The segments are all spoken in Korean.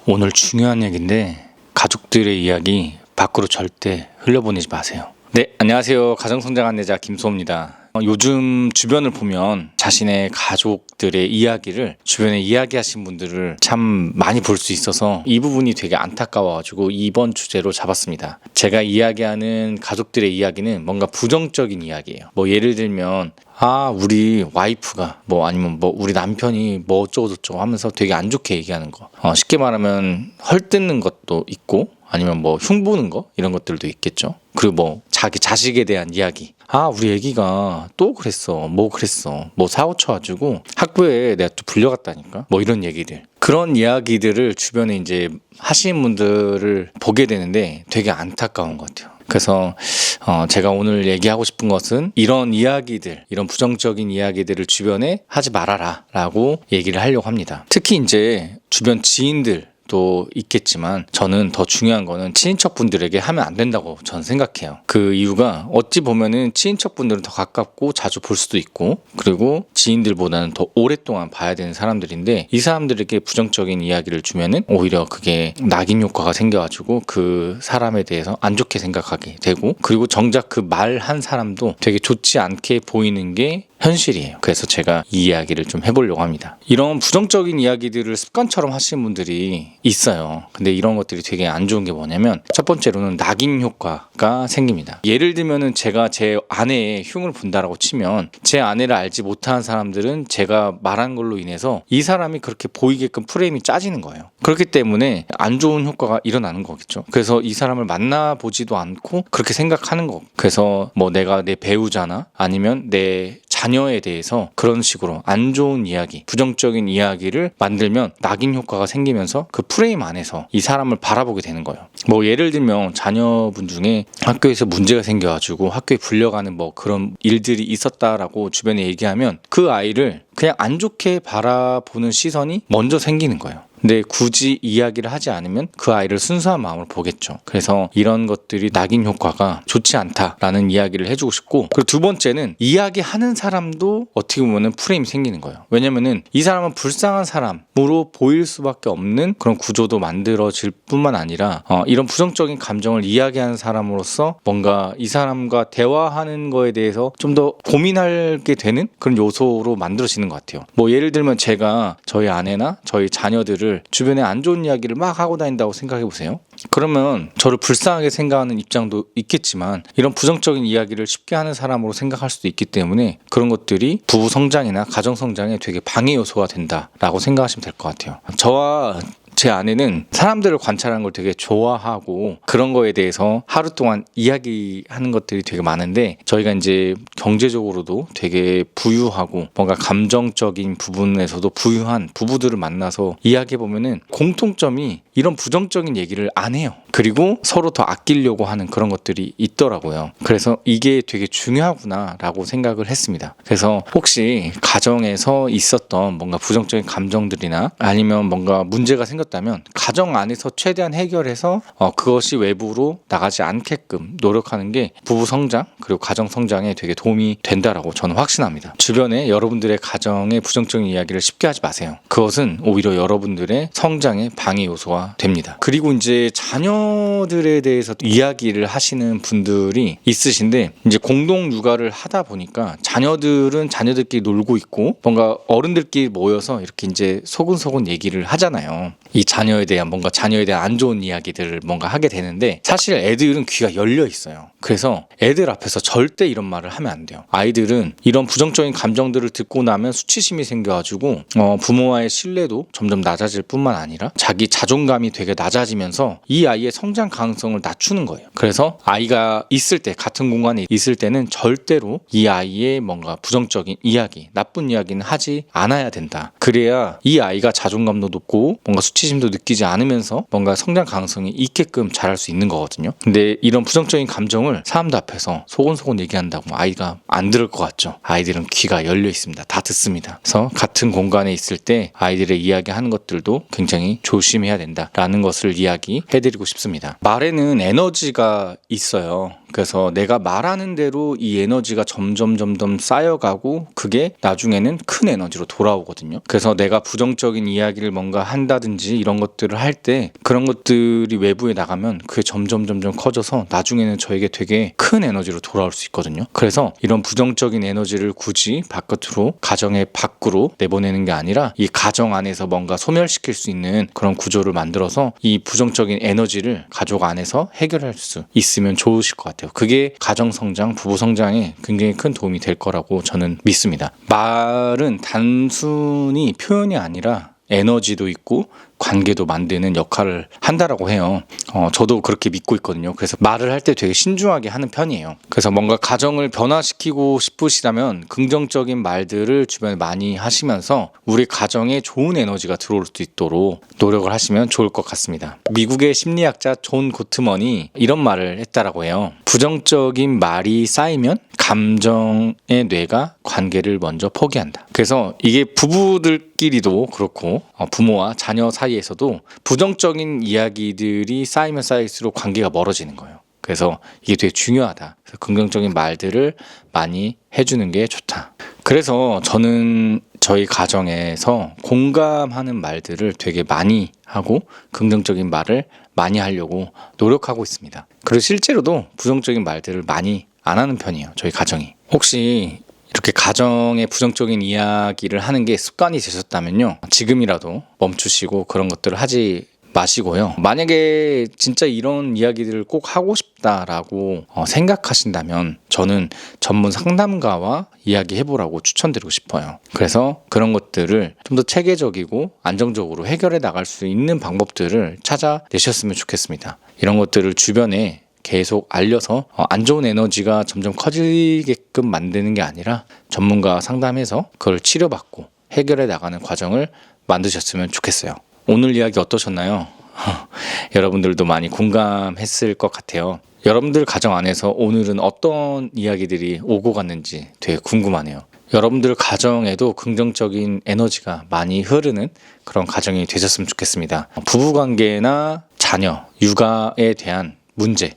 오늘 중요한 얘기인데 가족들의 이야기 밖으로 절대 흘려보내지 마세요. 네, 안녕하세요. 가정성장 안내자 김소호입니다. 요즘 주변을 보면 자신의 가족들의 이야기를 주변에 이야기하신 분들을 참 많이 볼 수 있어서 이 부분이 되게 안타까워가지고 이번 주제로 잡았습니다. 제가 이야기하는 가족들의 이야기는 뭔가 부정적인 이야기예요. 예를 들면 우리 와이프가 아니면 우리 남편이 어쩌고저쩌고 하면서 되게 안 좋게 얘기하는 거, 쉽게 말하면 헐뜯는 것도 있고 아니면 흉보는 거 이런 것들도 있겠죠. 그리고 자기 자식에 대한 이야기, 우리 애기가 또 그랬어, 사고 쳐가지고 학교에 내가 또 불려갔다니까, 이런 얘기들, 그런 이야기들을 주변에 이제 하시는 분들을 보게 되는데 되게 안타까운 것 같아요. 그래서 제가 오늘 얘기하고 싶은 것은 이런 이야기들, 이런 부정적인 이야기들을 주변에 하지 말아라 라고 얘기를 하려고 합니다. 특히 이제 주변 지인들도 있겠지만 저는 더 중요한 거는 친인척분들에게 하면 안 된다고 저는 생각해요. 그 이유가 어찌 보면은 친인척분들은 더 가깝고 자주 볼 수도 있고, 그리고 지인들보다는 더 오랫동안 봐야 되는 사람들인데, 이 사람들에게 부정적인 이야기를 주면은 오히려 그게 낙인 효과가 생겨가지고 그 사람에 대해서 안 좋게 생각하게 되고, 그리고 정작 그 말한 사람도 되게 좋지 않게 보이는 게 현실이에요. 그래서 제가 이 이야기를 좀 해보려고 합니다. 이런 부정적인 이야기들을 습관처럼 하시는 분들이 있어요. 근데 이런 것들이 되게 안 좋은 게 뭐냐면, 첫 번째로는 낙인 효과가 생깁니다. 예를 들면은 제가 제 아내의 흉을 본다라고 치면, 제 아내를 알지 못하는 사람들은 제가 말한 걸로 인해서 이 사람이 그렇게 보이게끔 프레임이 짜지는 거예요. 그렇기 때문에 안 좋은 효과가 일어나는 거겠죠. 그래서 이 사람을 만나보지도 않고 그렇게 생각하는 거. 그래서 내가 내 배우자나 아니면 내 자녀에 대해서 그런 식으로 안 좋은 이야기, 부정적인 이야기를 만들면 낙인 효과가 생기면서 그 프레임 안에서 이 사람을 바라보게 되는 거예요. 예를 들면 자녀분 중에 학교에서 문제가 생겨가지고 학교에 불려가는 그런 일들이 있었다라고 주변에 얘기하면 그 아이를 그냥 안 좋게 바라보는 시선이 먼저 생기는 거예요. 근데 굳이 이야기를 하지 않으면 그 아이를 순수한 마음으로 보겠죠. 그래서 이런 것들이 낙인 효과가 좋지 않다라는 이야기를 해주고 싶고, 그리고 두 번째는 이야기하는 사람도 어떻게 보면 프레임이 생기는 거예요. 왜냐면은 이 사람은 불쌍한 사람으로 보일 수밖에 없는 그런 구조도 만들어질 뿐만 아니라 이런 부정적인 감정을 이야기하는 사람으로서 뭔가 이 사람과 대화하는 거에 대해서 좀 더 고민하게 되는 그런 요소로 만들어지는 것 같아요. 예를 들면 제가 저희 아내나 저희 자녀들을 주변에 안 좋은 이야기를 막 하고 다닌다고 생각해 보세요. 그러면 저를 불쌍하게 생각하는 입장도 있겠지만, 이런 부정적인 이야기를 쉽게 하는 사람으로 생각할 수도 있기 때문에 그런 것들이 부부 성장이나 가정 성장에 되게 방해 요소가 된다라고 생각하시면 될 것 같아요. 저와 제 아내는 사람들을 관찰하는 걸 되게 좋아하고 그런 거에 대해서 하루 동안 이야기하는 것들이 되게 많은데, 저희가 이제 경제적으로도 되게 부유하고 뭔가 감정적인 부분에서도 부유한 부부들을 만나서 이야기해보면은 공통점이 이런 부정적인 얘기를 안 해요. 그리고 서로 더 아끼려고 하는 그런 것들이 있더라고요. 그래서 이게 되게 중요하구나 라고 생각을 했습니다. 그래서 혹시 가정에서 있었던 뭔가 부정적인 감정들이나 아니면 뭔가 문제가 생겼다면 가정 안에서 최대한 해결해서 그것이 외부로 나가지 않게끔 노력하는 게 부부 성장 그리고 가정 성장에 되게 도움이 된다라고 저는 확신합니다. 주변에 여러분들의 가정의 부정적인 이야기를 쉽게 하지 마세요. 그것은 오히려 여러분들의 성장의 방해 요소가 됩니다. 그리고 이제 자녀들에 대해서 이야기를 하시는 분들이 있으신데, 이제 공동 육아를 하다 보니까 자녀들은 자녀들끼리 놀고 있고 뭔가 어른들끼리 모여서 이렇게 이제 소근소근 얘기를 하잖아요. 이 자녀에 대한 안 좋은 이야기들을 뭔가 하게 되는데, 사실 애들은 귀가 열려 있어요. 그래서 애들 앞에서 절대 이런 말을 하면 안 돼요. 아이들은 이런 부정적인 감정들을 듣고 나면 수치심이 생겨가지고 부모와의 신뢰도 점점 낮아질 뿐만 아니라 자기 자존감이 되게 낮아지면서 이 아이의 성장 가능성을 낮추는 거예요. 그래서 아이가 있을 때, 같은 공간에 있을 때는 절대로 이 아이의 뭔가 부정적인 이야기, 나쁜 이야기는 하지 않아야 된다. 그래야 이 아이가 자존감도 높고 뭔가 수치심도 느끼지 않으면서 뭔가 성장 가능성이 있게끔 자랄 수 있는 거거든요. 근데 이런 부정적인 감정을 사람들 앞에서 소곤소곤 얘기한다고 아이가 안 들을 것 같죠? 아이들은 귀가 열려 있습니다. 다 듣습니다. 그래서 같은 공간에 있을 때 아이들의 이야기하는 것들도 굉장히 조심해야 된다라는 것을 이야기해드리고 싶습니다. 말에는 에너지가 있어요. 그래서 내가 말하는 대로 이 에너지가 점점 쌓여가고 그게 나중에는 큰 에너지로 돌아오거든요. 그래서 내가 부정적인 이야기를 뭔가 한다든지 이런 것들을 할 때 그런 것들이 외부에 나가면 그게 점점 커져서 나중에는 저에게 되게 큰 에너지로 돌아올 수 있거든요. 그래서 이런 부정적인 에너지를 굳이 바깥으로, 가정의 밖으로 내보내는 게 아니라 이 가정 안에서 뭔가 소멸시킬 수 있는 그런 구조를 만들어서 이 부정적인 에너지를 가족 안에서 해결할 수 있으면 좋으실 것 같아요. 그게 가정 성장, 부부 성장에 굉장히 큰 도움이 될 거라고 저는 믿습니다. 말은 단순히 표현이 아니라 에너지도 있고 관계도 만드는 역할을 한다라고 해요. 저도 그렇게 믿고 있거든요. 그래서 말을 할 때 되게 신중하게 하는 편이에요. 그래서 뭔가 가정을 변화시키고 싶으시다면 긍정적인 말들을 주변에 많이 하시면서 우리 가정에 좋은 에너지가 들어올 수 있도록 노력을 하시면 좋을 것 같습니다. 미국의 심리학자 존 고트먼이 이런 말을 했다라고 해요. 부정적인 말이 쌓이면 감정의 뇌가 관계를 먼저 포기한다. 그래서 이게 부부들끼리도 그렇고 부모와 자녀 사이에서도 부정적인 이야기들이 쌓이면 쌓일수록 관계가 멀어지는 거예요. 그래서 이게 되게 중요하다. 그래서 긍정적인 말들을 많이 해주는 게 좋다. 그래서 저는 저희 가정에서 공감하는 말들을 되게 많이 하고 긍정적인 말을 많이 하려고 노력하고 있습니다. 그리고 실제로도 부정적인 말들을 많이 안 하는 편이에요. 저희 가정이. 혹시 이렇게 가정의 부정적인 이야기를 하는 게 습관이 되셨다면요, 지금이라도 멈추시고 그런 것들을 하지 마시고요. 만약에 진짜 이런 이야기들을 꼭 하고 싶다라고 생각하신다면 저는 전문 상담가와 이야기해보라고 추천드리고 싶어요. 그래서 그런 것들을 좀 더 체계적이고 안정적으로 해결해 나갈 수 있는 방법들을 찾아내셨으면 좋겠습니다. 이런 것들을 주변에 계속 알려서 안 좋은 에너지가 점점 커지게끔 만드는 게 아니라 전문가와 상담해서 그걸 치료받고 해결해 나가는 과정을 만드셨으면 좋겠어요. 오늘 이야기 어떠셨나요? 여러분들도 많이 공감했을 것 같아요. 여러분들 가정 안에서 오늘은 어떤 이야기들이 오고 갔는지 되게 궁금하네요. 여러분들 가정에도 긍정적인 에너지가 많이 흐르는 그런 가정이 되셨으면 좋겠습니다. 부부관계나 자녀, 육아에 대한 문제,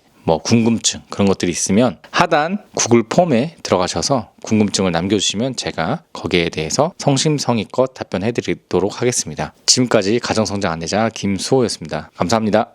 궁금증 그런 것들이 있으면 하단 구글 폼에 들어가셔서 궁금증을 남겨주시면 제가 거기에 대해서 성심성의껏 답변해 드리도록 하겠습니다. 지금까지 가정성장 안내자 김수호였습니다. 감사합니다.